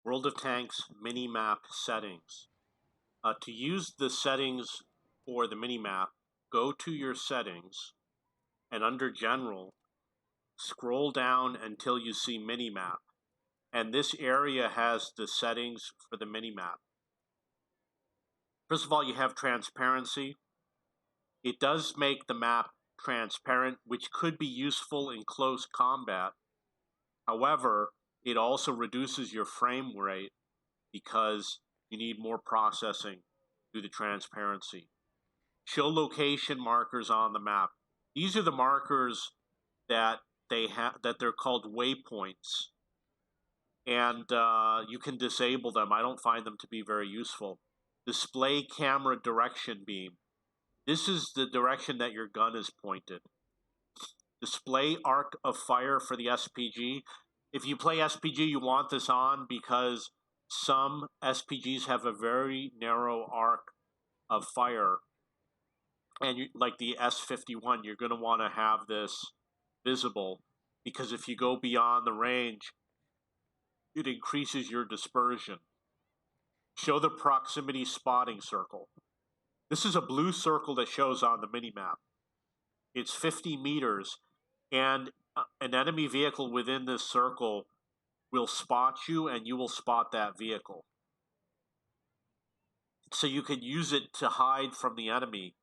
World of Tanks Minimap Settings. To use the settings for the minimap, go to your settings and under General, scroll down until you see Minimap. And this area has the settings for the minimap. First of all, you have transparency. It does make the map transparent, which could be useful in close combat. However, it also reduces your frame rate because you need more processing through the transparency. Show location markers on the map. These are the markers that they're called waypoints, and you can disable them. I don't find them to be very useful. Display camera direction beam. This is the direction that your gun is pointed. Display arc of fire for the SPG. If you play SPG, you want this on because some SPGs have a very narrow arc of fire. And like the S51, you're going to want to have this visible because if you go beyond the range, it increases your dispersion. Show the proximity spotting circle. This is a blue circle that shows on the minimap. It's 50 meters, and an enemy vehicle within this circle will spot you, and you will spot that vehicle. So you can use it to hide from the enemy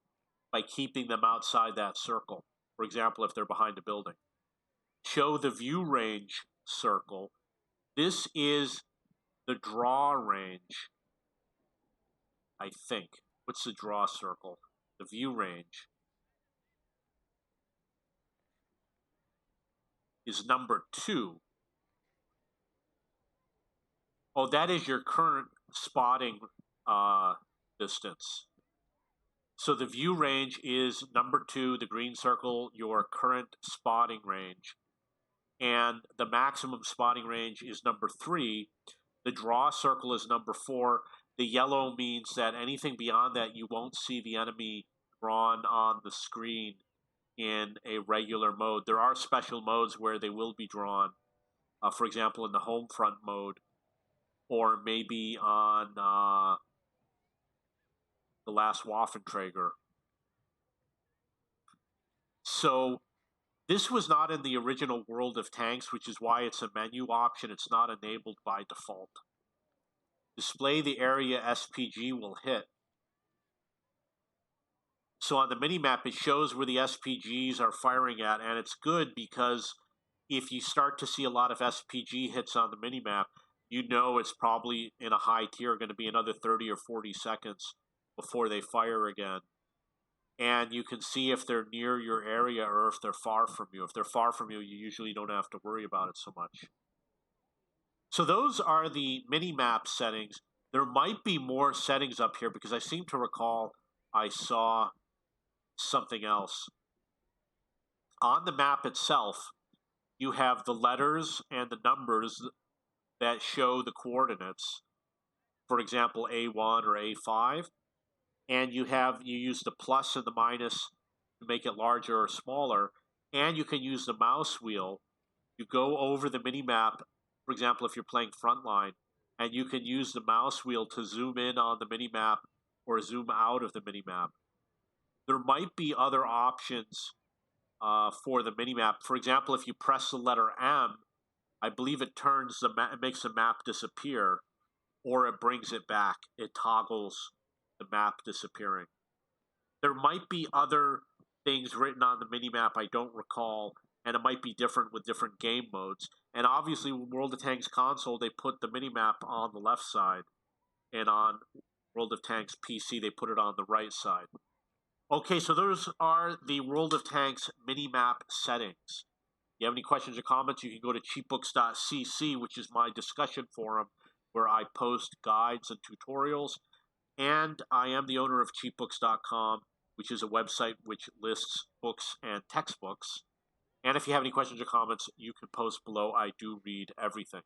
by keeping them outside that circle. For example, if they're behind a building. Show the view range circle. This is the draw range, I think. What's the draw circle? The view range is number 2. Oh, that is your current spotting distance. So the view range is number 2, the green circle, your current spotting range. And the maximum spotting range is number 3. The draw circle is number 4. The yellow means that anything beyond that, you won't see the enemy drawn on the screen in a regular mode. There are special modes where they will be drawn, for example, in the home front mode, or maybe on the last Waffenträger. So this was not in the original World of Tanks, which is why it's a menu option. It's not enabled by default. Display the area SPG will hit. So on the minimap, it shows where the SPGs are firing at, and it's good because if you start to see a lot of SPG hits on the minimap, you know it's probably in a high tier going to be another 30 or 40 seconds before they fire again. And you can see if they're near your area or if they're far from you. If they're far from you, you usually don't have to worry about it so much. So those are the minimap settings. There might be more settings up here because I seem to recall I saw something else. On the map itself, you have the letters and the numbers that show the coordinates. For example, A1 or A5. And you use the plus and the minus to make it larger or smaller. And you can use the mouse wheel. You go over the minimap, for example, if you're playing Frontline, and you can use the mouse wheel to zoom in on the minimap or zoom out of the minimap. There might be other options for the minimap. For example, if you press the letter M, I believe it makes the map disappear, or it brings it back. It toggles the map disappearing. There might be other things written on the minimap I don't recall, and it might be different with different game modes. And obviously, with World of Tanks console, they put the minimap on the left side, and on World of Tanks PC, they put it on the right side. Okay, so those are the World of Tanks minimap settings. If you have any questions or comments, you can go to cheapbooks.cc, which is my discussion forum, where I post guides and tutorials. And I am the owner of cheapbooks.com, which is a website which lists books and textbooks. And if you have any questions or comments, you can post below. I do read everything.